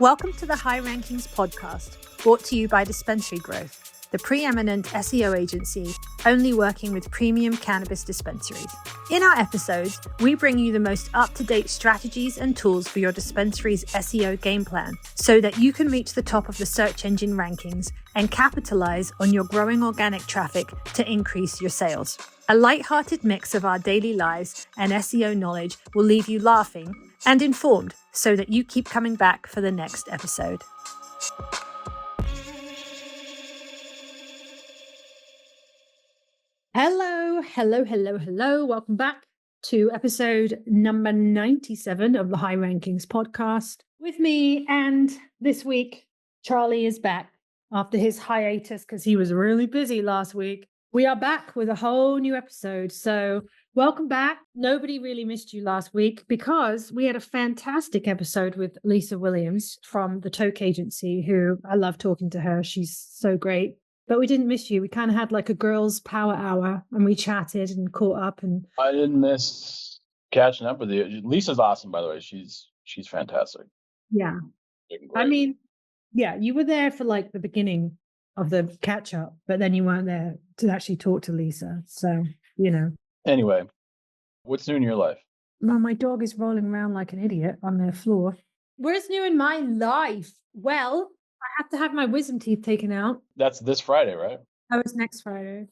Welcome to the High Rankings podcast, brought to you by Dispensary-Growth, the preeminent SEO agency only working with premium cannabis dispensaries. In our episodes, we bring you the most up-to-date strategies and tools for your dispensary's SEO game plan so that you can reach the top of the search engine rankings and capitalize on your growing organic traffic to increase your sales. A light-hearted mix of our daily lives and SEO knowledge will leave you laughing and informed so that you keep coming back for the next episode. Hello. Welcome back to episode number 97 of the High Rankings podcast. With me, and this week, Charlie is back after his hiatus because he was really busy last week. We are back with a whole new episode. So welcome back. Nobody really missed you last week because we had a fantastic episode with Lisa Williams from the Toke Agency, who I love talking to her. She's so great. But we didn't miss you. We kind of had like a girls' power hour and we chatted and caught up. And I didn't miss catching up with you. Lisa's awesome, by the way. She's fantastic. Yeah. I mean, yeah, you were there for like the beginning of the catch up, but then you weren't there to actually talk to Lisa. So, you know. Anyway, what's new in your life? Well, my dog is rolling around like an idiot on the floor. What's new in my life? Well, I have to have my wisdom teeth taken out. That's this Friday, right? Oh, it's next Friday.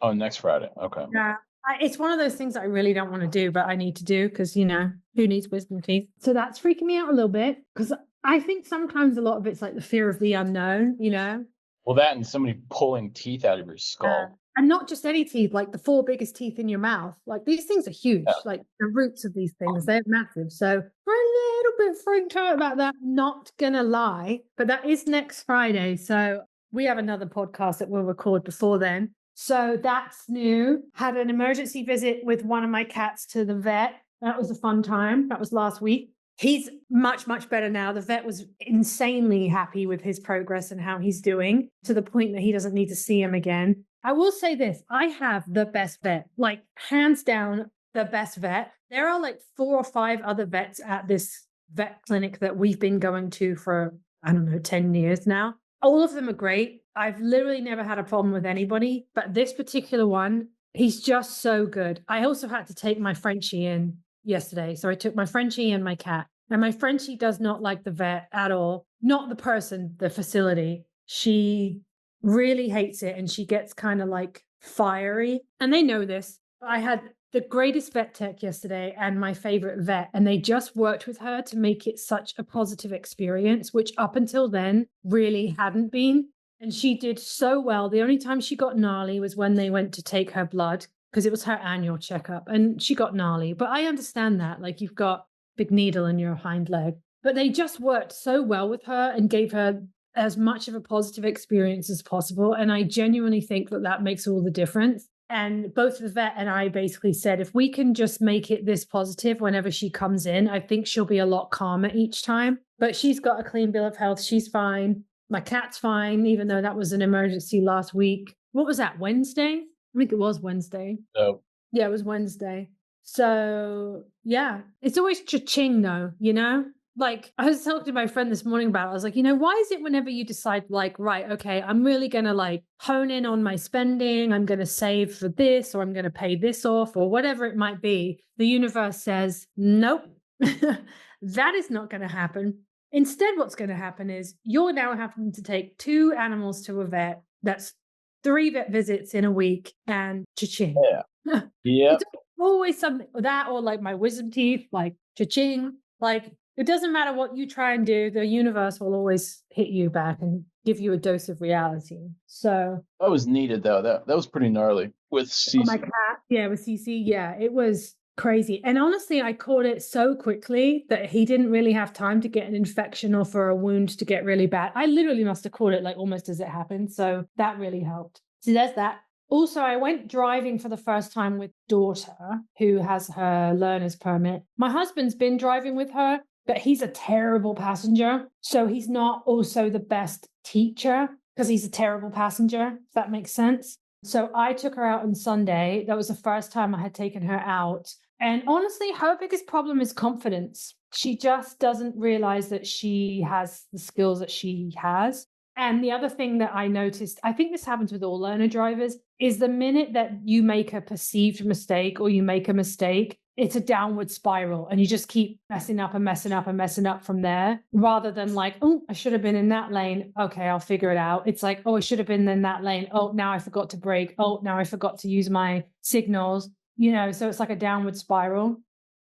Oh, next Friday. Okay. Yeah. It's one of those things I really don't want to do, but I need to do because, you know, who needs wisdom teeth? So that's freaking me out a little bit because I think sometimes a lot of it's like the fear of the unknown, you know? Well, that and somebody pulling teeth out of your skull. And not just any teeth, like the 4 biggest teeth in your mouth. Like these things are huge. Yeah. Like the roots of these things, they're massive. So we're a little bit freaked out about that. Not gonna lie, but that is next Friday. So we have another podcast that we'll record before then. So that's new. Had an emergency visit with one of my cats to the vet. That was a fun time. That was last week. He's much, much better now. The vet was insanely happy with his progress and how he's doing to the point that he doesn't need to see him again. I will say this, I have the best vet, like hands down, the best vet. There are like 4 or 5 other vets at this vet clinic that we've been going to for, 10 years now. All of them are great. I've literally never had a problem with anybody, but this particular one, he's just so good. I also had to take my Frenchie in yesterday. So I took my Frenchie and my cat. And my Frenchie does not like the vet at all. Not the person, the facility. She really hates it and she gets kind of like fiery. And they know this. I had the greatest vet tech yesterday and my favorite vet, and they just worked with her to make it such a positive experience, which up until then really hadn't been. And she did so well. The only time she got gnarly was when they went to take her blood because it was her annual checkup and she got gnarly. But I understand that, like you've got big needle in your hind leg. But they just worked so well with her and gave her as much of a positive experience as possible. And I genuinely think that that makes all the difference. And both the vet and I basically said, if we can just make it this positive whenever she comes in, I think she'll be a lot calmer each time. But she's got a clean bill of health. She's fine. My cat's fine, even though that was an emergency last week. What was that, Wednesday? I think it was Wednesday. Oh. Yeah, it was Wednesday. So, yeah, it's always cha-ching though, you know? Like, I was talking to my friend this morning about it. I was like, why is it whenever you decide, like, right, okay, I'm really going to, like, hone in on my spending, I'm going to save for this, or I'm going to pay this off, or whatever it might be, the universe says, nope, that is not going to happen. Instead, what's going to happen is you're now having to take 2 animals to a vet. That's 3 vet visits in a week, and cha-ching. Yeah. Yeah. It's always something that, or like my wisdom teeth, like cha-ching, like, it doesn't matter what you try and do, the universe will always hit you back and give you a dose of reality. So that was needed though. That was pretty gnarly with Cece. Oh, my cat, yeah, with Cece, yeah, it was crazy. And honestly, I caught it so quickly that he didn't really have time to get an infection or for a wound to get really bad. I literally must have caught it like almost as it happened. So that really helped. So there's that. Also, I went driving for the first time with daughter who has her learner's permit. My husband's been driving with her, but he's a terrible passenger. So he's not also the best teacher because he's a terrible passenger, if that makes sense. So I took her out on Sunday. That was the first time I had taken her out. And honestly, her biggest problem is confidence. She just doesn't realize that she has the skills that she has. And the other thing that I noticed, I think this happens with all learner drivers, is the minute that you make a perceived mistake or you make a mistake, it's a downward spiral and you just keep messing up and messing up and messing up from there, rather than like, oh, I should have been in that lane. Okay, I'll figure it out. It's like, oh, I should have been in that lane. Oh, now I forgot to brake. Oh, now I forgot to use my signals, so it's like a downward spiral.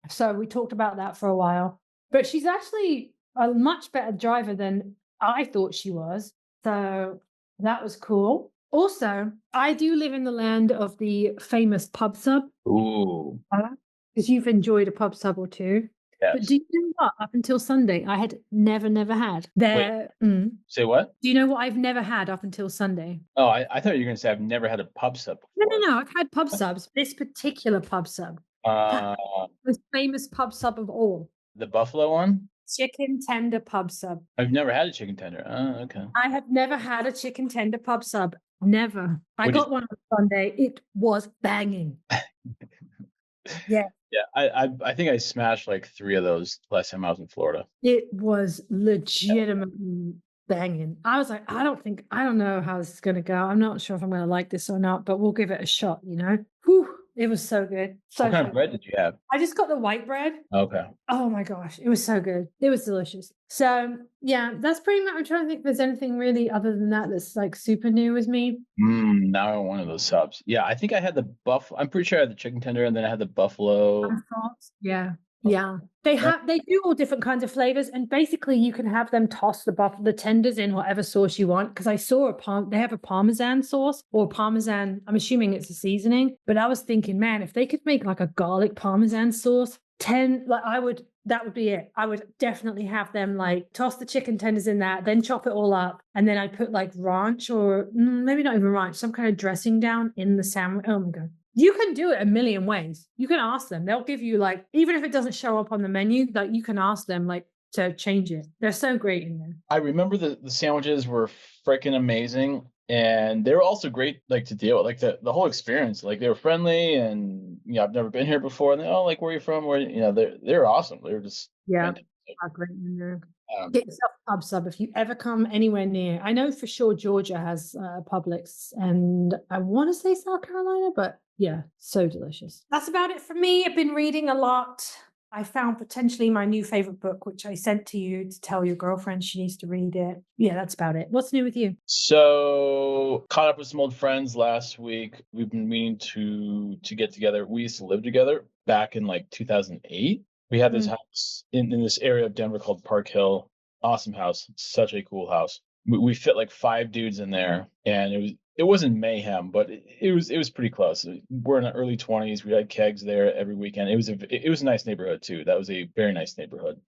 So we talked about that for a while, but she's actually a much better driver than I thought she was. So that was cool. Also, I do live in the land of the famous pub sub. Ooh, Because you've enjoyed a pub sub or two. But do yes. you know what? Up until Sunday, I had never had. Wait, say what? Do you know what I've never had up until Sunday? Oh, I thought you were going to say I've never had a pub sub before. No. I've had pub subs. This particular pub sub. Uh, Most famous pub sub of all. the buffalo one? Chicken tender pub sub. I've never had a chicken tender. Oh, okay. I have never had a chicken tender pub sub. Never. I Would you- got one on Sunday. It was banging. Yeah. Yeah, I think I smashed like 3 of those last time I was in Florida. It was legitimately banging. I was like, I don't know how this is going to go. I'm not sure if I'm going to like this or not, but we'll give it a shot, Whew, it was so good. So What kind of bread did you have? I just got the white bread. Okay. Oh my gosh, it was so good. It was delicious. So yeah, that's pretty much, I'm trying to think if there's anything really other than that that's like super new with me. Now I want one of those subs. Yeah, I think I had the buffalo. I'm pretty sure I had the chicken tender, and then I had the buffalo. Yeah. Yeah. They do all different kinds of flavors, and basically you can have them toss the tenders in whatever sauce you want. Because I saw they have a Parmesan sauce or Parmesan. I'm assuming it's a seasoning, but I was thinking, man, if they could make like a garlic Parmesan sauce, that would be it. I would definitely have them like toss the chicken tenders in that, then chop it all up, and then I put like ranch or maybe not even ranch, some kind of dressing down in the sandwich. Oh my God. You can do it a million ways. You can ask them. They'll give you like, even if it doesn't show up on the menu, like you can ask them like to change it. They're so great in there. I remember the sandwiches were freaking amazing, and they were also great like to deal with, like the whole experience. Like they were friendly, and I've never been here before, and like, where are you from? They're awesome. They were just fantastic. Great in there. Get yourself a pub sub if you ever come anywhere near. I know for sure Georgia has Publix, and I want to say South Carolina, but yeah, so delicious. That's about it for me. I've been reading a lot. I found potentially my new favorite book, which I sent to you to tell your girlfriend she needs to read it. Yeah, that's about it. What's new with you? So caught up with some old friends last week. We've been meaning to get together. We used to live together back in like 2008. We had this house in this area of Denver called Park Hill. Awesome house. Such a cool house. We fit like 5 dudes in there, and it wasn't mayhem, but it was pretty close. We're in the early 20s. We had kegs there every weekend. It was a nice neighborhood too. That was a very nice neighborhood.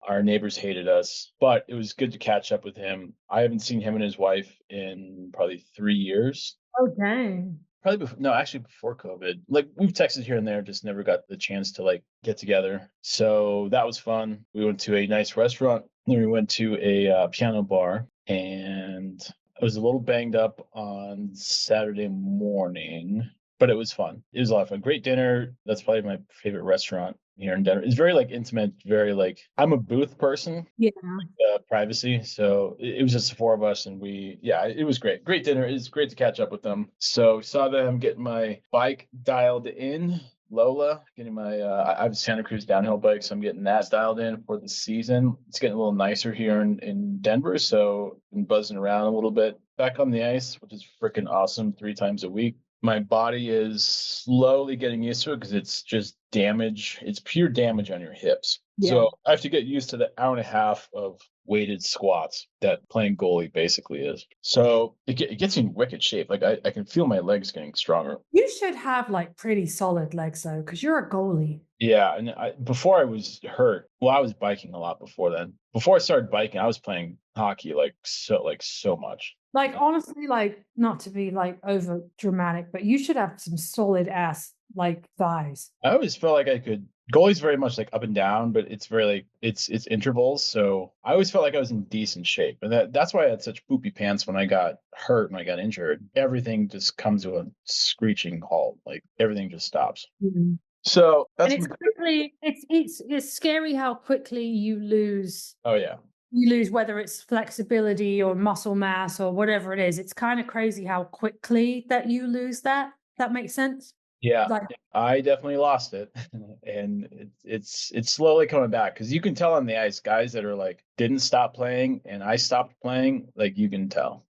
Our neighbors hated us, but it was good to catch up with him. I haven't seen him and his wife in probably 3 years. Oh, dang. Probably before COVID. Like we've texted here and there, just never got the chance to like get together. So that was fun. We went to a nice restaurant. Then we went to a piano bar, and I was a little banged up on Saturday morning, but it was fun. It was a lot of fun. Great dinner. That's probably my favorite restaurant here in Denver. It's very like intimate, very like, I'm a booth person. Yeah. Privacy. So it was just the 4 of us, and it was great. Great dinner. It's great to catch up with them. So saw them getting my bike dialed in. Lola, getting my I have a Santa Cruz downhill bike, so I'm getting that dialed in for the season. It's getting a little nicer here in Denver, so been buzzing around a little bit. Back on the ice, which is freaking awesome, 3 times a week. My body is slowly getting used to it because it's just damage. It's pure damage on your hips. Yeah. So I have to get used to the hour and a half of weighted squats that playing goalie basically is. So it gets in wicked shape. Like I can feel my legs getting stronger. You should have like pretty solid legs though, because you're a goalie. Yeah, and before I was hurt, I was biking a lot before then. Before I started biking, I was playing hockey so much. Like honestly, like not to be like over dramatic, but you should have some solid ass like thighs. I always felt like I could Goalie's very much like up and down, but it's very like it's intervals. So I always felt like I was in decent shape. And that's why I had such poopy pants when I got hurt, when I got injured. Everything just comes to a screeching halt. Like everything just stops. Mhm. So And that's it's quickly, it's scary how quickly oh yeah. you lose, whether it's flexibility or muscle mass or whatever it is. It's kind of crazy how quickly that you lose that. That makes sense. Yeah. Like, I definitely lost it. And it's slowly coming back because you can tell on the ice guys that are like didn't stop playing and I stopped playing, like you can tell.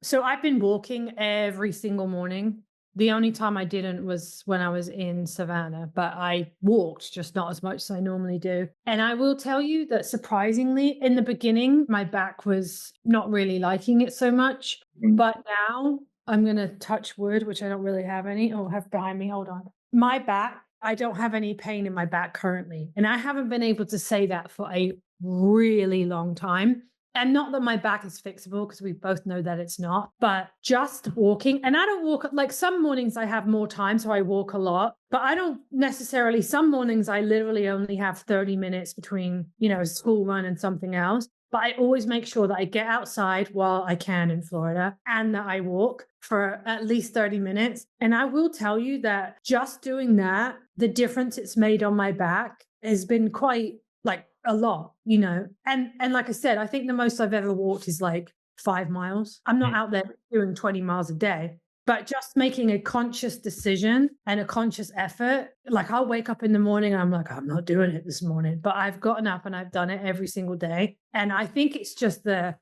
So I've been walking every single morning. The only time I didn't was when I was in Savannah, but I walked, just not as much as I normally do. And I will tell you that surprisingly, in the beginning, my back was not really liking it so much. But now I'm going to touch wood, which I don't really have any. Oh, I have behind me. Hold on. My back, I don't have any pain in my back currently. And I haven't been able to say that for a really long time. And not that my back is fixable, because we both know that it's not, but just walking. And I don't walk, like some mornings I have more time, so I walk a lot, but I don't necessarily, some mornings I literally only have 30 minutes between, a school run and something else. But I always make sure that I get outside while I can in Florida and that I walk for at least 30 minutes. And I will tell you that just doing that, the difference it's made on my back has been quite like a lot, and like I said, I think the most I've ever walked is like 5 miles. I'm not out there doing 20 miles a day, but just making a conscious decision and a conscious effort. Like I'll wake up in the morning and I'm like, I'm not doing it this morning, but I've gotten up and I've done it every single day. And I think it's just the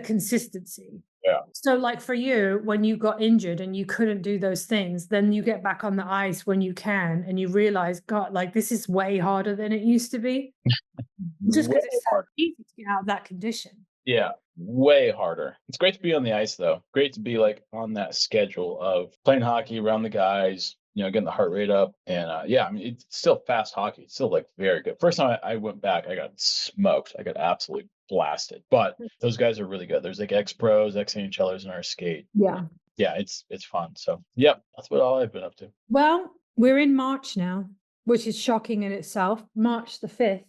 consistency. Yeah. So like for you, when you got injured and you couldn't do those things, then you get back on the ice when you can and you realize, God, like this is way harder than it used to be. Just because it's so easy to get out of that condition. Yeah, way harder. It's great to be on the ice, though. Great to be like on that schedule of playing hockey around the guys, getting the heart rate up. And yeah, I mean, it's still fast hockey. It's still like very good. First time I went back, I got smoked. I got absolutely blasted. But those guys are really good. There's like ex-pros, ex-NHLers in our skate. Yeah. Yeah, it's fun. So, yep, that's what all I've been up to. Well, we're in March now, which is shocking in itself. March the 5th.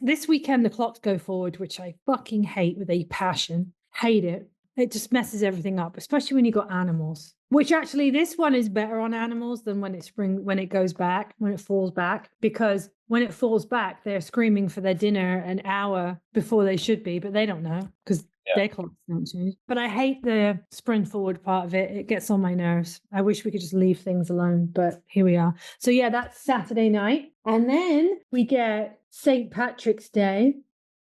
This weekend, the clocks go forward, which I fucking hate with a passion. Hate it. It just messes everything up, especially when you got animals. Which actually, this one is better on animals than when it goes back, when it falls back. Because when it falls back, they're screaming for their dinner an hour before they should be, but they don't know because their clocks don't change. But I hate the sprint forward part of it. It gets on my nerves. I wish we could just leave things alone, but here we are. So yeah, that's Saturday night. And then we get St. Patrick's Day.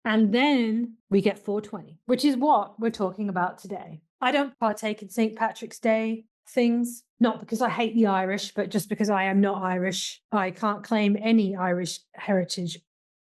And then we get 420, which is what we're talking about today. I don't partake in St. Patrick's Day things, not because I hate the Irish, but just because I am not Irish. I can't claim any Irish heritage,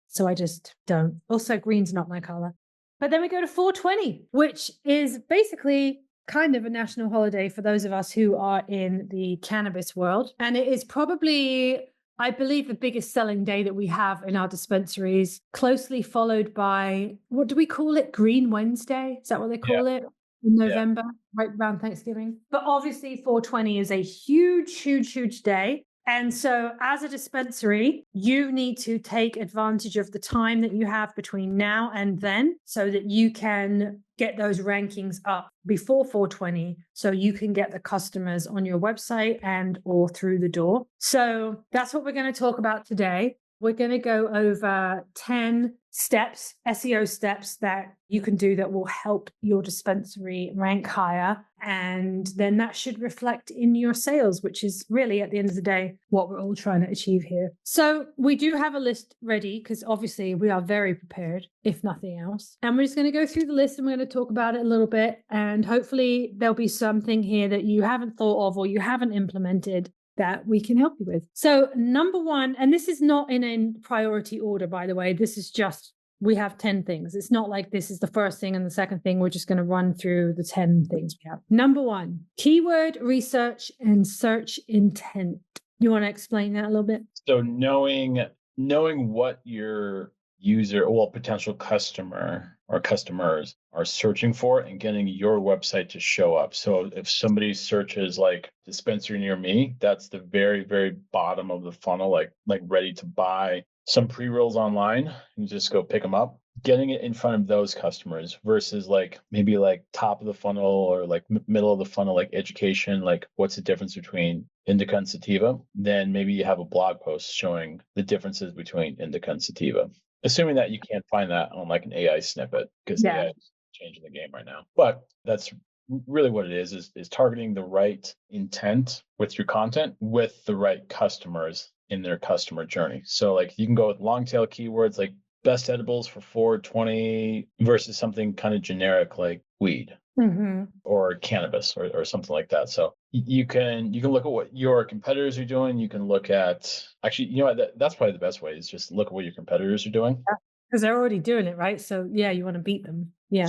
so I just don't. Also, green's not my color. But then we go to 420, which is basically kind of a national holiday for those of us who are in the cannabis world. And it is probably, I believe, the biggest selling day that we have in our dispensaries, closely followed by, what do we call it? Green Wednesday? Is that what they call it? In November, right around Thanksgiving. But obviously 420 is a huge, huge, huge day. And so as a dispensary, you need to take advantage of the time that you have between now and then so that you can get those rankings up before 420 so you can get the customers on your website and or through the door. So that's what we're going to talk about today. We're going to go over 10 steps, SEO steps that you can do that will help your dispensary rank higher. And then that should reflect in your sales, which is really at the end of the day, what we're all trying to achieve here. So we do have a list ready because obviously we are very prepared, if nothing else. And we're just going to go through the list and we're going to talk about it a little bit. And hopefully there'll be something here that you haven't thought of or you haven't implemented that we can help you with. So number one, and this is not in a priority order, by the way, this is just, we have 10 things. It's not like this is the first thing and the second thing. We're just going to run through the 10 things we have. Number one, keyword research and search intent. You want to explain that a little bit? So knowing what your user or potential customer or customers are searching for and getting your website to show up. So if somebody searches like dispensary near me, that's the very, very bottom of the funnel, like ready to buy some pre-rolls online and just go pick them up. Getting it in front of those customers versus like maybe like top of the funnel or like middle of the funnel, like education, like what's the difference between indica and sativa? Then maybe you have a blog post showing the differences between indica and sativa. Assuming that you can't find that on like an AI snippet, because AI is changing the game right now. But that's really what it is targeting the right intent with your content with the right customers in their customer journey. So like you can go with long tail keywords like best edibles for 420 versus something kind of generic like weed or cannabis or something like that. So you can look at what your competitors are doing. You can look at actually, you know what, that's probably the best way is just look at what your competitors are doing. Because they're already doing it, right? So yeah, you want to beat them. Yeah.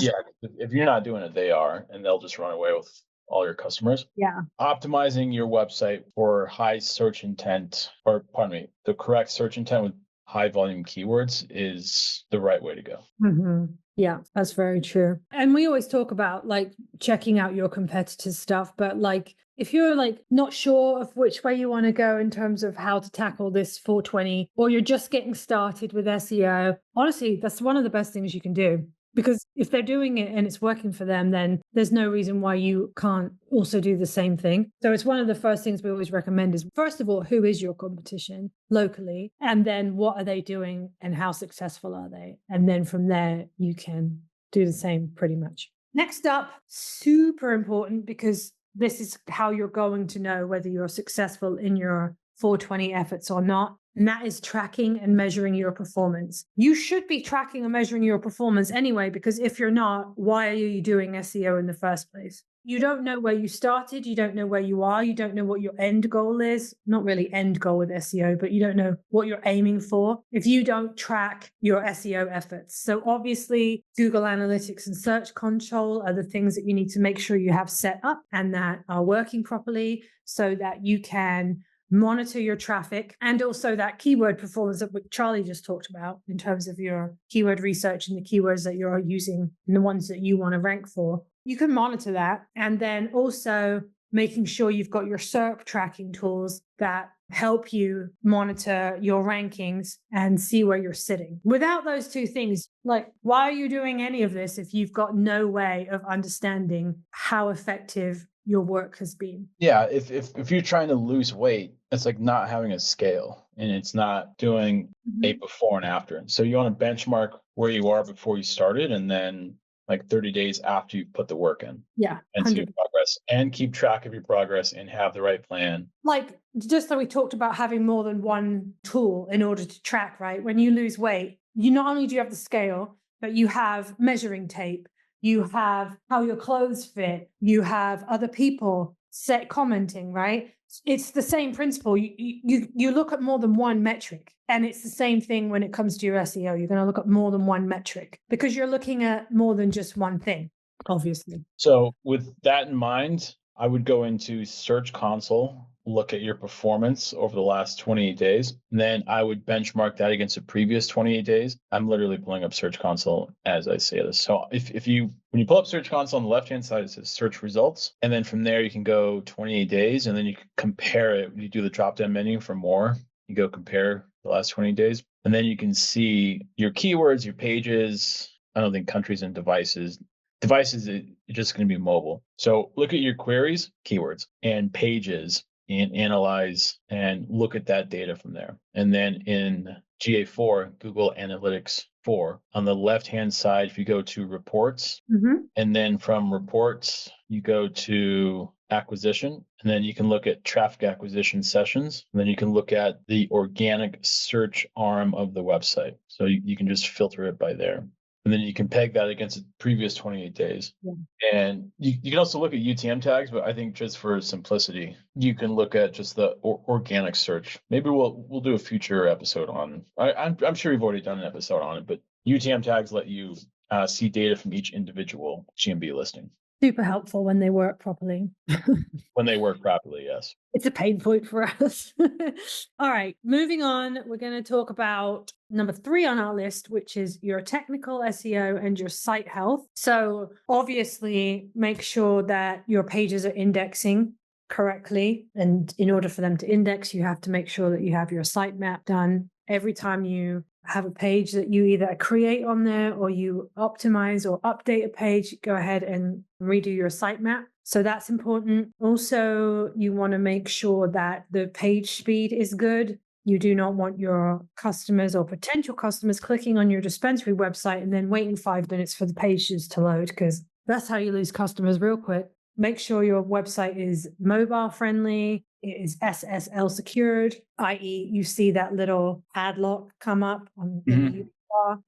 If you're not doing it, they are, and they'll just run away with all your customers. Yeah. Optimizing your website for high search intent, or pardon me, the correct search intent with high volume keywords is the right way to go. Yeah, that's very true. And we always talk about like checking out your competitors' stuff, but like if you're like not sure of which way you want to go in terms of how to tackle this 420, or you're just getting started with SEO, honestly, that's one of the best things you can do. Because if they're doing it and it's working for them, then there's no reason why you can't also do the same thing. So it's one of the first things we always recommend is, first of all, who is your competition locally? And then what are they doing and how successful are they? And then from there, you can do the same pretty much. Next up, super important, because this is how you're going to know whether you're successful in your 420 efforts or not. And that is tracking and measuring your performance. You should be tracking and measuring your performance anyway, because if you're not, why are you doing SEO in the first place? You don't know where you started. You don't know where you are. You don't know what your end goal is. Not really end goal with SEO, but you don't know what you're aiming for if you don't track your SEO efforts. So obviously, Google Analytics and Search Console are the things that you need to make sure you have set up and that are working properly so that you can monitor your traffic, and also that keyword performance that Charlie just talked about in terms of your keyword research and the keywords that you're using and the ones that you want to rank for. You can monitor that. And then also making sure you've got your SERP tracking tools that help you monitor your rankings and see where you're sitting. Without those two things, like, why are you doing any of this if you've got no way of understanding how effective your work has been? Yeah, if you're trying to lose weight, it's like not having a scale and it's not doing a before and after. So you want to benchmark where you are before you started and then like 30 days after you've put the work in. Yeah. And see your progress and keep track of your progress and have the right plan. Like just that we talked about having more than one tool in order to track, right? When you lose weight, you not only do you have the scale, but you have measuring tape. You have how your clothes fit. You have other people commenting, right? It's the same principle. You look at more than one metric, and it's the same thing when it comes to your SEO. You're going to look at more than one metric because you're looking at more than just one thing, obviously. So with that in mind, I would go into Search Console, look at your performance over the last 28 days. And then I would benchmark that against the previous 28 days. I'm literally pulling up Search Console as I say this. So when you pull up Search Console on the left-hand side, it says search results. And then from there, you can go 28 days and then you can compare it. You do the drop-down menu for more. You go compare the last 20 days. And then you can see your keywords, your pages. I don't think countries and devices. Devices are just going to be mobile. So look at your queries, keywords, and pages, and analyze and look at that data from there. And then in GA4, Google Analytics 4, on the left-hand side, if you go to reports, and then from reports, you go to acquisition, and then you can look at traffic acquisition sessions, and then you can look at the organic search arm of the website. So you can just filter it by there. And then you can peg that against the previous 28 days. Yeah. And you can also look at UTM tags, but I think just for simplicity, you can look at just the organic search. Maybe we'll do a future episode on. I'm sure we've already done an episode on it, but UTM tags let you see data from each individual GMB listing. Super helpful when they work properly. When they work properly, yes. It's a pain point for us. All right, moving on. We're going to talk about number 3 on our list, which is your technical SEO and your site health. So obviously, make sure that your pages are indexing correctly. And in order for them to index, you have to make sure that you have your sitemap done. Every time you have a page that you either create on there or you optimize or update a page, go ahead and redo your sitemap. So that's important. Also, you want to make sure that the page speed is good. You do not want your customers or potential customers clicking on your dispensary website and then waiting 5 minutes for the pages to load, because that's how you lose customers real quick. Make sure your website is mobile friendly. It is SSL secured, i.e. you see that little padlock come up on the URL.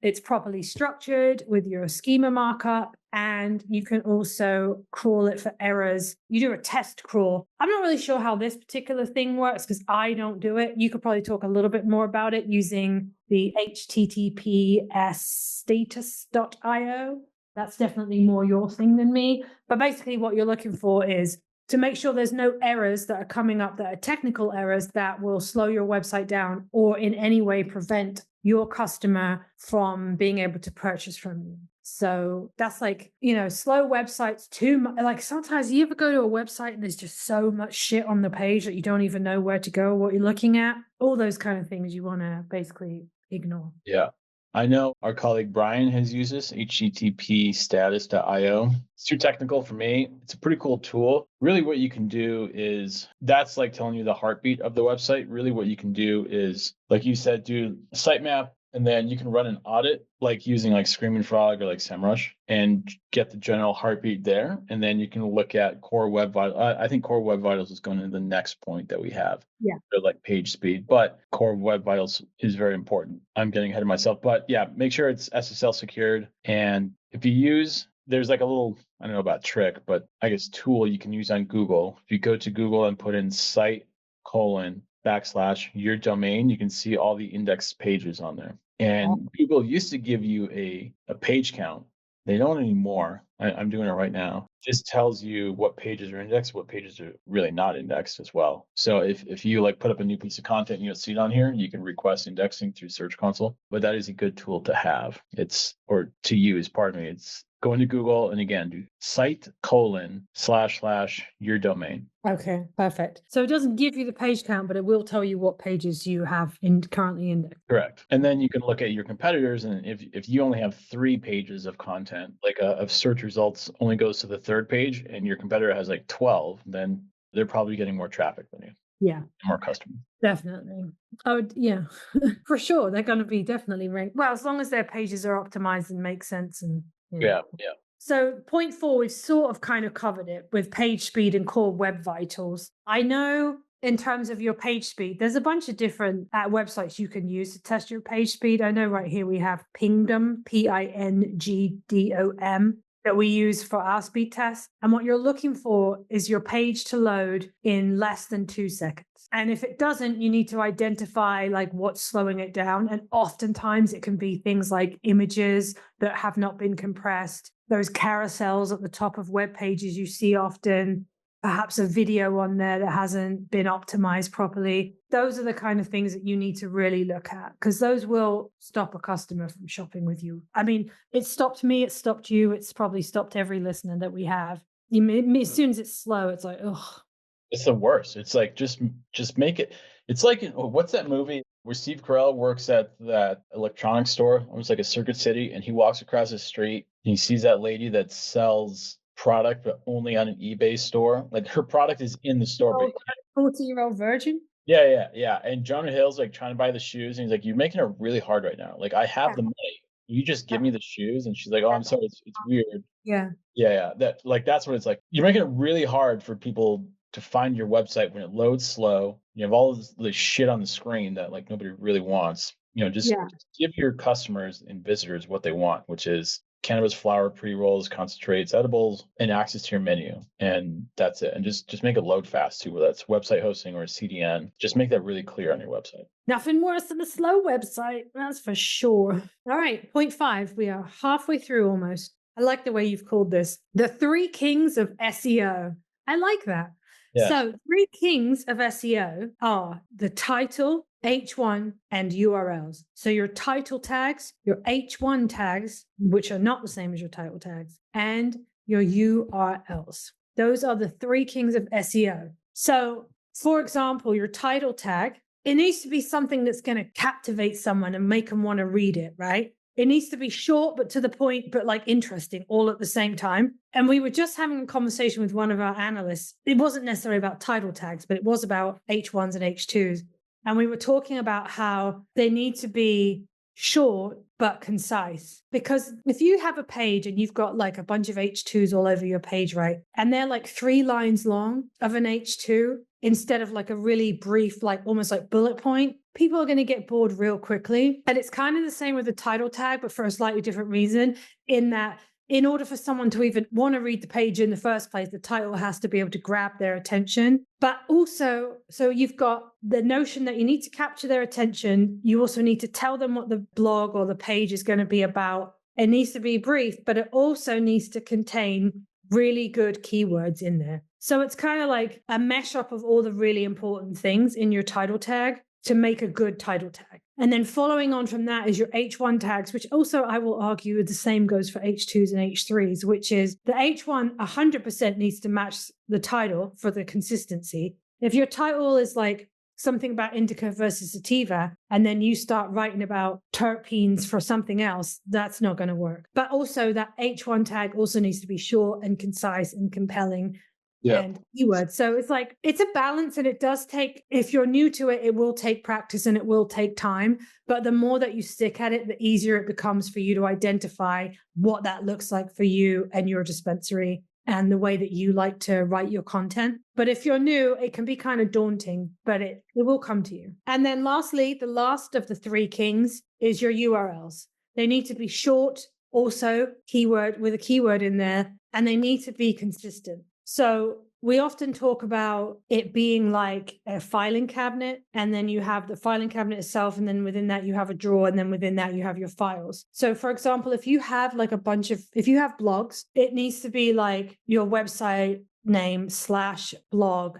It's properly structured with your schema markup, and you can also crawl it for errors. You do a test crawl. I'm not really sure how this particular thing works because I don't do it. You could probably talk a little bit more about it using the HTTPS status.io. That's definitely more your thing than me. But basically what you're looking for is to make sure there's no errors that are coming up that are technical errors that will slow your website down or in any way prevent your customer from being able to purchase from you. So that's like, slow websites too much. Like sometimes you ever go to a website and there's just so much shit on the page that you don't even know where to go or what you're looking at. All those kind of things you want to basically ignore. Yeah. I know our colleague Brian has used this, HTTP status.io. It's too technical for me. It's a pretty cool tool. Really what you can do is, that's like telling you the heartbeat of the website. Really what you can do is, like you said, do a sitemap, and then you can run an audit, like using like Screaming Frog or like SEMrush, and get the general heartbeat there. And then you can look at Core Web Vitals. I think Core Web Vitals is going to the next point that we have. Yeah. So like page speed, but Core Web Vitals is very important. I'm getting ahead of myself, but yeah, make sure it's SSL secured. And if you use, there's like a little, I don't know about trick, but I guess tool you can use on Google. If you go to Google and put in site:/your domain, you can see all the index pages on there. And Google used to give you a page count. They don't anymore. I'm doing it right now. Just tells you what pages are indexed, what pages are really not indexed as well. So if you like put up a new piece of content and you don't see it on here, you can request indexing through Search Console. But that is a good tool to have. It's going to Google and again, do site:/your domain. Okay, perfect. So it doesn't give you the page count, but it will tell you what pages you have currently indexed. Correct. And then you can look at your competitors, and if you only have 3 pages of content, like a search results only goes to the 3rd page, and your competitor has like 12, then they're probably getting more traffic than you. Yeah. More customers. Definitely. Oh, yeah, for sure. They're going to be definitely ranked. Well, as long as their pages are optimized and make sense. And Yeah. So point 4, we've sort of kind of covered it with page speed and Core Web Vitals. I know in terms of your page speed, there's a bunch of different websites you can use to test your page speed. I know right here we have Pingdom, Pingdom, that we use for our speed test. And what you're looking for is your page to load in less than 2 seconds. And if it doesn't, you need to identify like what's slowing it down. And oftentimes it can be things like images that have not been compressed, those carousels at the top of web pages you see often, perhaps a video on there that hasn't been optimized properly. Those are the kind of things that you need to really look at, because those will stop a customer from shopping with you. I mean, it stopped me, it stopped you, it's probably stopped every listener that we have. As soon as it's slow, it's like, ugh. It's the worst. It's like, just make it. It's like, what's that movie where Steve Carell works at that electronics store, almost like a Circuit City, and he walks across the street and he sees that lady that sells product, but only on an eBay store. Like her product is in the store, but 40-year-old virgin. Yeah. And Jonah Hill's like trying to buy the shoes, and he's like, "You're making it really hard right now. Like I have the money. You just give me the shoes." And she's like, "Oh, I'm sorry. It's weird." Yeah. That's what it's like. You're making it really hard for people to find your website when it loads slow. You have all this shit on the screen that like nobody really wants. Just give your customers and visitors what they want, which is cannabis flower, pre-rolls, concentrates, edibles, and access to your menu. And that's it. And just make it load fast too, whether that's website hosting or a CDN. Just make that really clear on your website. Nothing worse than a slow website, that's for sure. All right, point 5. We are halfway through almost. I like the way you've called this the three kings of SEO. I like that. Yeah. So, three kings of SEO are the title, H1, and URLs. So, your title tags, your H1 tags, which are not the same as your title tags, and your URLs. Those are the three kings of SEO. So, for example, your title tag, it needs to be something that's going to captivate someone and make them want to read it, right? It needs to be short, but to the point, but like interesting all at the same time. And we were just having a conversation with one of our analysts. It wasn't necessarily about title tags, but it was about H1s and H2s. And we were talking about how they need to be short, but concise. Because if you have a page and you've got like a bunch of H2s all over your page, right? And they're like 3 lines long of an H2 instead of like a really brief, like almost like bullet point, people are going to get bored real quickly. And it's kind of the same with the title tag, but for a slightly different reason, in that in order for someone to even want to read the page in the first place, the title has to be able to grab their attention. But also, so you've got the notion that you need to capture their attention. You also need to tell them what the blog or the page is going to be about. It needs to be brief, but it also needs to contain really good keywords in there. So it's kind of like a mashup of all the really important things in your title tag to make a good title tag. And then following on from that is your H1 tags, which also I will argue the same goes for H2s and H3s, which is the H1 100% needs to match the title for the consistency. If your title is like something about indica versus sativa, and then you start writing about terpenes for something else, that's not going to work. But also that H1 tag also needs to be short and concise and compelling. And keywords. So it's like, it's a balance, and it does take, if you're new to it, it will take practice and it will take time. But the more that you stick at it, the easier it becomes for you to identify what that looks like for you and your dispensary and the way that you like to write your content. But if you're new, it can be kind of daunting, but it will come to you. And then lastly, the last of the three kings is your URLs. They need to be short, also keyword with a keyword in there, and they need to be consistent. So we often talk about it being like a filing cabinet, and then you have the filing cabinet itself, and then within that you have a drawer, and then within that you have your files. So for example, if you have like if you have blogs, it needs to be like your website name /blog/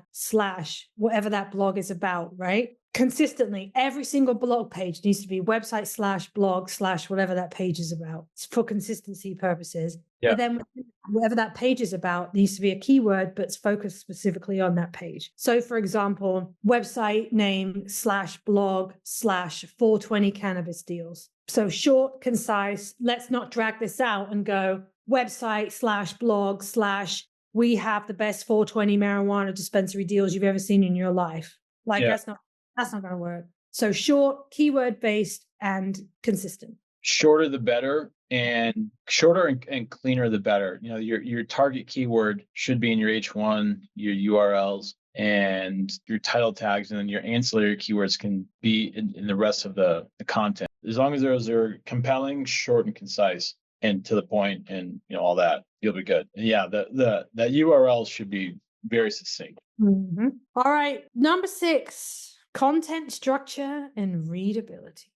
whatever that blog is about, right? Consistently, every single blog page needs to be website /blog/ whatever that page is about. It's for consistency purposes. But then whatever that page is about needs to be a keyword, but it's focused specifically on that page. So for example, website name /blog/ 420 cannabis deals. So short, concise. Let's not drag this out and go website /blog/ we have the best 420 marijuana dispensary deals you've ever seen in your life. Like that's not going to work. So short, keyword based, and consistent. Shorter the better, and shorter and cleaner the better. You know, your target keyword should be in your H1, your URLs, and your title tags, and then your ancillary keywords can be in the rest of the content. As long as those are compelling, short, and concise, and to the point, and all that, you'll be good. And the URLs should be very succinct. Mm-hmm. All right, number 6, content structure and readability.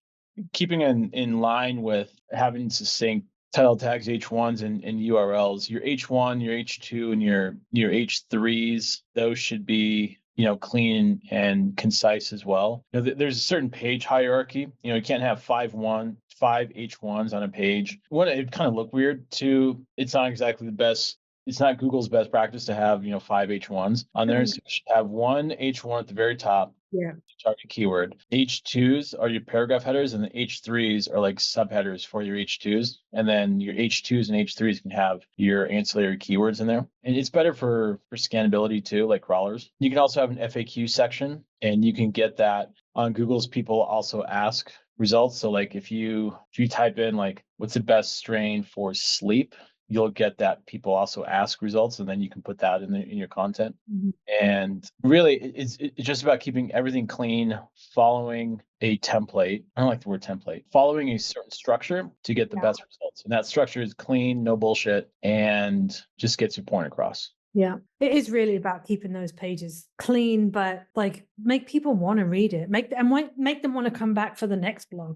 Keeping in line with having succinct title tags, H1s and URLs, your H1, your H2, and your H3s, those should be clean and concise as well. There's a certain page hierarchy. You can't have 5 H1s on a page. It kind of look weird too. It's not exactly the best. It's not Google's best practice to have 5 H1s on there. So you should have 1 H1 at the very top. Yeah. Target keyword. H2s are your paragraph headers, and the H3s are like subheaders for your H2s. And then your H2s and H3s can have your ancillary keywords in there. And it's better for scannability too, like crawlers. You can also have an FAQ section, and you can get that on Google's people also ask results. So like if you type in like what's the best strain for sleep, you'll get that people also ask results, and then you can put that in your content. Mm-hmm. And really, it's just about keeping everything clean, following a template. I don't like the word template. Following a certain structure to get the best results. And that structure is clean, no bullshit, and just gets your point across. Yeah, it is really about keeping those pages clean, but like make people want to read it, make them want to come back for the next blog,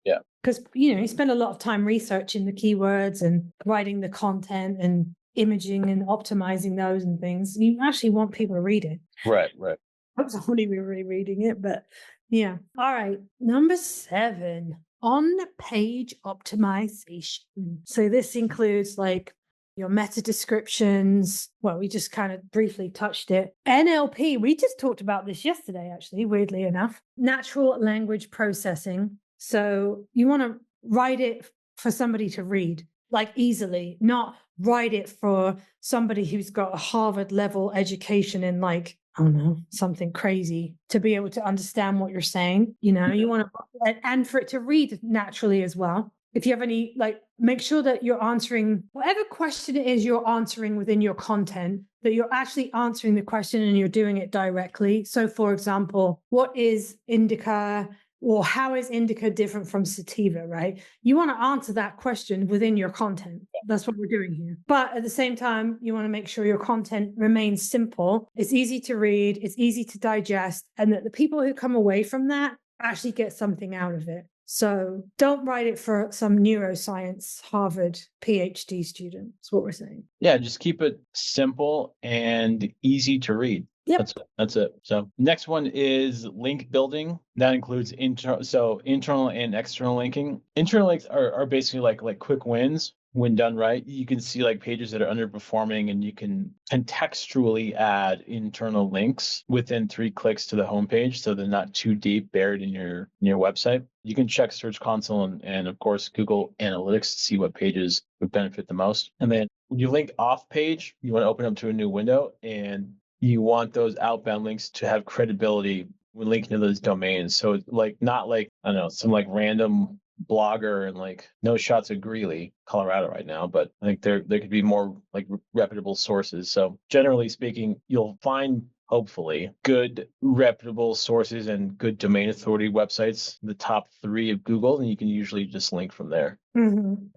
Yeah. Because, you spend a lot of time researching the keywords and writing the content and imaging and optimizing those and things. You actually want people to read it. Right. I was only rereading it, but yeah. All right. Number 7, on-page optimization. So this includes like your meta descriptions. Well, we just kind of briefly touched it. NLP, we just talked about this yesterday, actually, weirdly enough. Natural language processing. So you want to write it for somebody to read, like easily, not write it for somebody who's got a Harvard level education in like, I don't know, something crazy to be able to understand what you're saying. You want to, and for it to read naturally as well. If you have any, like, make sure that you're answering whatever question it is you're answering within your content, that you're actually answering the question and you're doing it directly. So, for example, what is indica? Or how is indica different from sativa, right? You want to answer that question within your content. That's what we're doing here. But at the same time, you want to make sure your content remains simple. It's easy to read, it's easy to digest, and that the people who come away from that actually get something out of it. So don't write it for some neuroscience Harvard PhD student. That's what we're saying. Yeah, just keep it simple and easy to read. Yep. That's it. So next one is link building. That includes internal and external linking. Internal links are basically like quick wins when done right. You can see like pages that are underperforming, and you can contextually add internal links within 3 clicks to the homepage, so they're not too deep buried in your website. You can check Search Console and of course Google Analytics to see what pages would benefit the most. And then when you link off page, you want to open up to a new window, and you want those outbound links to have credibility when linking to those domains. So like not like, I don't know, some like random blogger in like No Shots of Greeley, Colorado right now, but I think there could be more like reputable sources. So generally speaking, you'll find hopefully good reputable sources and good domain authority websites, the top 3 of Google, and you can usually just link from there.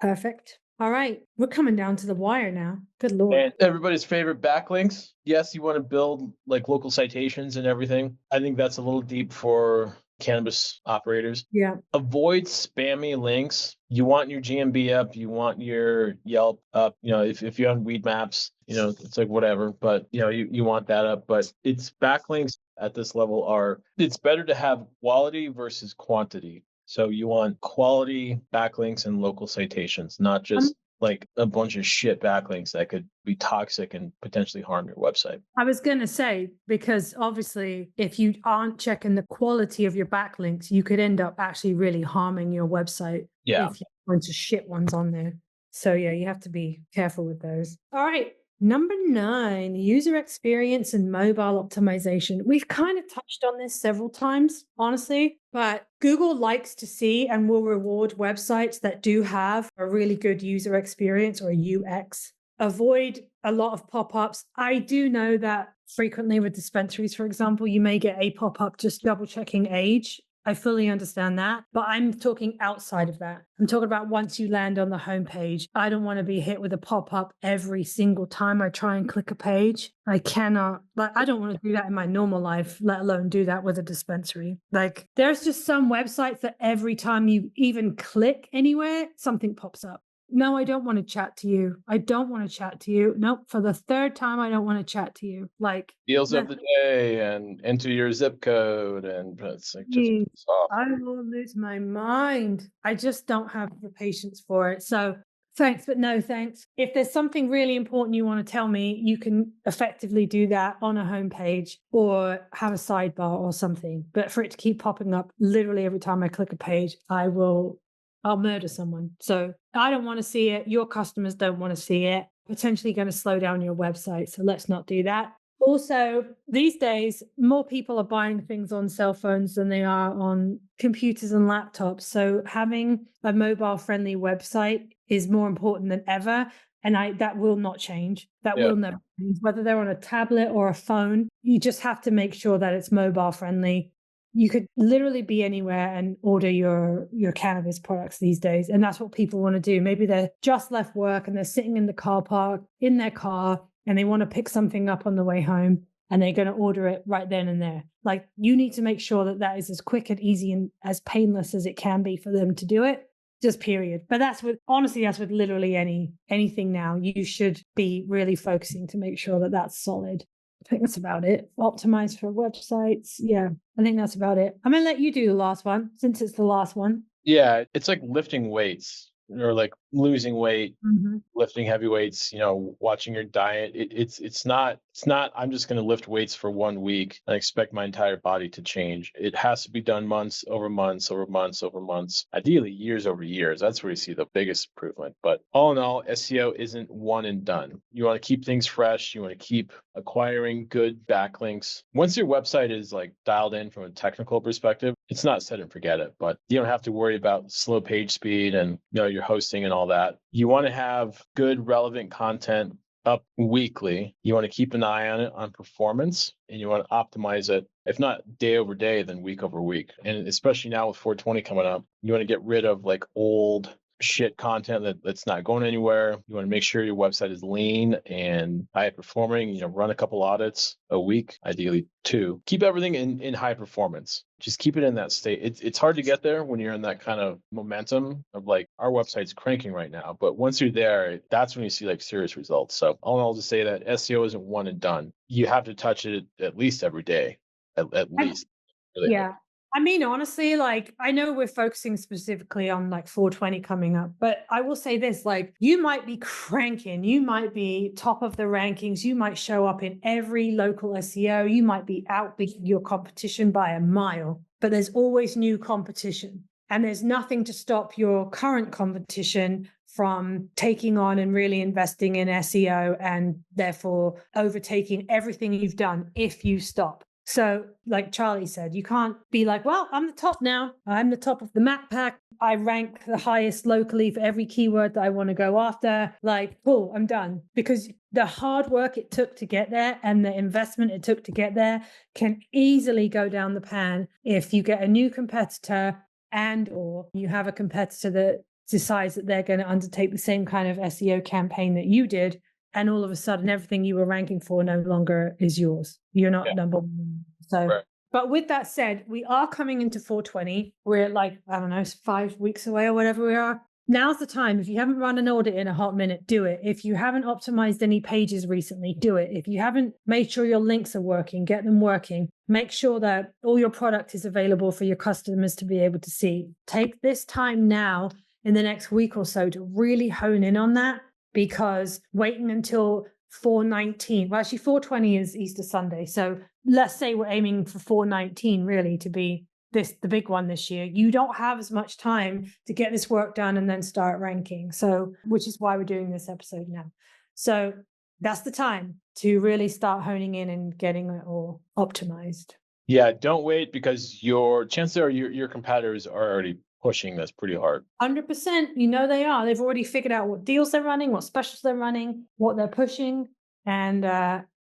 Perfect. All right, we're coming down to the wire now. Good Lord. And everybody's favorite backlinks. Yes, you want to build like local citations and everything. I think that's a little deep for cannabis operators. Yeah. Avoid spammy links. You want your GMB up. You want your Yelp up. If you're on Weed Maps, it's like whatever. But, you want that up. But it's backlinks at this level it's better to have quality versus quantity. So you want quality backlinks and local citations, not just like a bunch of shit backlinks that could be toxic and potentially harm your website. I was going to say, because obviously if you aren't checking the quality of your backlinks, you could end up actually really harming your website. Yeah. If you have a bunch of shit ones on there. So yeah, you have to be careful with those. All right. Number 9, user experience and mobile optimization. We've kind of touched on this several times, honestly, but Google likes to see and will reward websites that do have a really good user experience or UX. Avoid a lot of pop-ups. I do know that frequently with dispensaries, for example, you may get a pop-up just double checking age. I fully understand that, but I'm talking outside of that. I'm talking about once you land on the homepage. I don't want to be hit with a pop-up every single time I try and click a page. I cannot, I don't want to do that in my normal life, let alone do that with a dispensary. Like, there's just some websites that every time you even click anywhere, something pops up. No, I don't want to chat to you. I don't want to chat to you. Nope. For the 3rd time, I don't want to chat to you. Like, deals of the day and enter your zip code, and it's like just soft. I will lose my mind. I just don't have the patience for it. So thanks, but no thanks. If there's something really important you want to tell me, you can effectively do that on a homepage or have a sidebar or something. But for it to keep popping up literally every time I click a page, I'll murder someone. So I don't want to see it. Your customers don't want to see it. Potentially going to slow down your website. So let's not do that. Also, these days, more people are buying things on cell phones than they are on computers and laptops. So having a mobile-friendly website is more important than ever. And that will not change. That will never change. Whether they're on a tablet or a phone, you just have to make sure that it's mobile-friendly. You could literally be anywhere and order your cannabis products these days. And that's what people want to do. Maybe they're just left work and they're sitting in the car park in their car and they want to pick something up on the way home. and they're going to order it right then and there. Like, you need to make sure that that is as quick and easy and as painless as it can be for them to do it. Just period. But that's with literally anything now. You should be really focusing to make sure that that's solid. I think that's about it. Optimize for websites. Yeah, I think that's about it. I'm going to let you do the last one since it's the last one. Yeah, it's like lifting weights or like losing weight, lifting heavy weights, watching your diet. It's not I'm just going to lift weights for 1 week and expect my entire body to change. It has to be done months over months over months over months, ideally years over years. That's where you see the biggest improvement. But all in all, SEO isn't one and done. You want to keep things fresh. You want to keep acquiring good backlinks. Once your website is like dialed in from a technical perspective, it's not set and forget it, but you don't have to worry about slow page speed and your hosting and all that. You want to have good relevant content up weekly. You want to keep an eye on it on performance, and you want to optimize it, if not day over day, then week over week. And especially now with 420 coming up, you want to get rid of like old shit content that's not going anywhere. You want to make sure your website is lean and high performing. Run a couple audits a week, ideally 2. Keep everything in high performance. Just keep it in that state. It's hard to get there when you're in that kind of momentum of like, our website's cranking right now. But once you're there, that's when you see like serious results. So I'll just say that SEO isn't one and done. You have to touch it at least every day, at least. Really. Yeah. I mean, honestly, like, I know we're focusing specifically on like 420 coming up, but I will say this, like, you might be cranking, you might be top of the rankings, you might show up in every local SEO, you might be outbeating your competition by a mile, but there's always new competition. And there's nothing to stop your current competition from taking on and really investing in SEO and therefore overtaking everything you've done if you stop. So like Charlie said, you can't be like, well, I'm the top now. I'm the top of the map pack. I rank the highest locally for every keyword that I want to go after. Like, cool, I'm done. Because the hard work it took to get there and the investment it took to get there can easily go down the pan if you get a new competitor and or you have a competitor that decides that they're going to undertake the same kind of SEO campaign that you did. And all of a sudden, everything you were ranking for no longer is yours. You're not number one. So, right. But with that said, we are coming into 420. We're like, I don't know, 5 weeks away or whatever we are. Now's the time. If you haven't run an audit in a hot minute, do it. If you haven't optimized any pages recently, do it. If you haven't made sure your links are working, get them working. Make sure that all your product is available for your customers to be able to see. Take this time now in the next week or so to really hone in on that. Because waiting until 419, well, actually 420 is Easter Sunday. So let's say we're aiming for 419 really to be the big one this year. You don't have as much time to get this work done and then start ranking. So, which is why we're doing this episode now. So that's the time to really start honing in and getting it all optimized. Yeah, don't wait, because your chances are your competitors are already pushing this pretty hard. 100%. They are. They've already figured out what deals they're running, what specials they're running, what they're pushing. And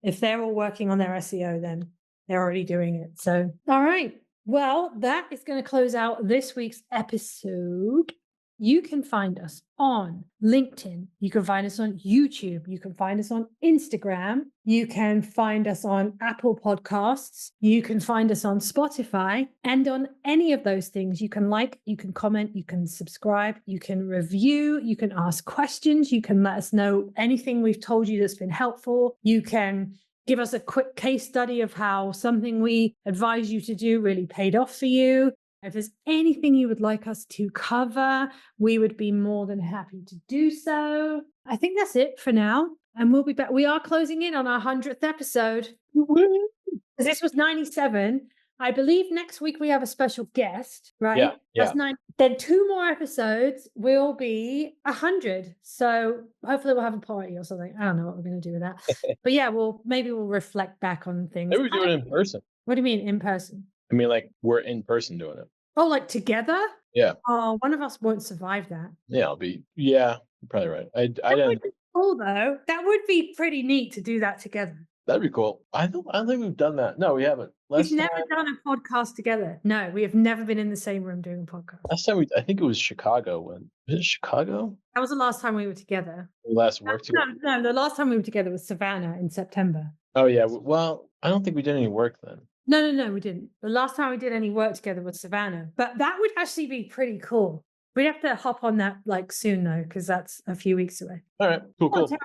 if they're all working on their SEO, then they're already doing it. So, all right. Well, that is going to close out this week's episode. You can find us on LinkedIn. You can find us on YouTube. You can find us on Instagram. You can find us on Apple Podcasts. You can find us on Spotify. And on any of those things, you can like, you can comment, you can subscribe, you can review, you can ask questions, you can let us know anything we've told you that's been helpful. You can give us a quick case study of how something we advise you to do really paid off for you. If there's anything you would like us to cover, we would be more than happy to do so. I think that's it for now. And we'll be back. We are closing in on our 100th episode. Because this was 97. I believe next week we have a special guest, right? Yeah. That's 9. Then 2 more episodes will be 100. So hopefully we'll have a party or something. I don't know what we're going to do with that. But yeah, maybe we'll reflect back on things. Maybe we do it in person. What do you mean in person? I mean, like, we're in person doing it. Oh, like together? Yeah. Oh, one of us won't survive that. Yeah, you're probably right. I would be cool though. That would be pretty neat to do that together. That'd be cool. I don't think we've done that. No, we haven't. We've never done a podcast together. No, we have never been in the same room doing a podcast. Last time I think it was Chicago. Was it Chicago? That was the last time we were together. We last worked together? No, the last time we were together was Savannah in September. Oh, yeah. Well, I don't think we did any work then. No, we didn't. The last time we did any work together was Savannah, but that would actually be pretty cool. We'd have to hop on that like soon though, because that's a few weeks away. All right, cool. I'll talk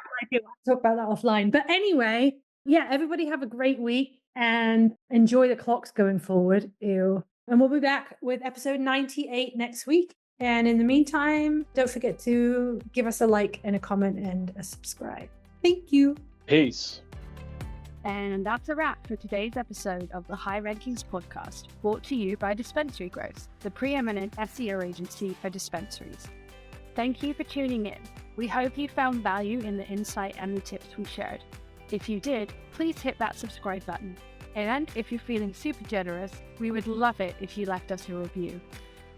about that offline. But anyway, yeah, everybody have a great week and enjoy the clocks going forward. Ew. And we'll be back with episode 98 next week. And in the meantime, don't forget to give us a like and a comment and a subscribe. Thank you. Peace. And that's a wrap for today's episode of the High Rankings podcast, brought to you by Dispensary-Growth, the preeminent SEO agency for dispensaries. Thank you for tuning in. We hope you found value in the insight and the tips we shared. If you did, please hit that subscribe button. And if you're feeling super generous, we would love it if you left us a review.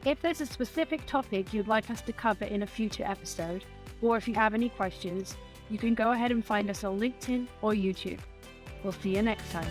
If there's a specific topic you'd like us to cover in a future episode, or if you have any questions, you can go ahead and find us on LinkedIn or YouTube. We'll see you next time.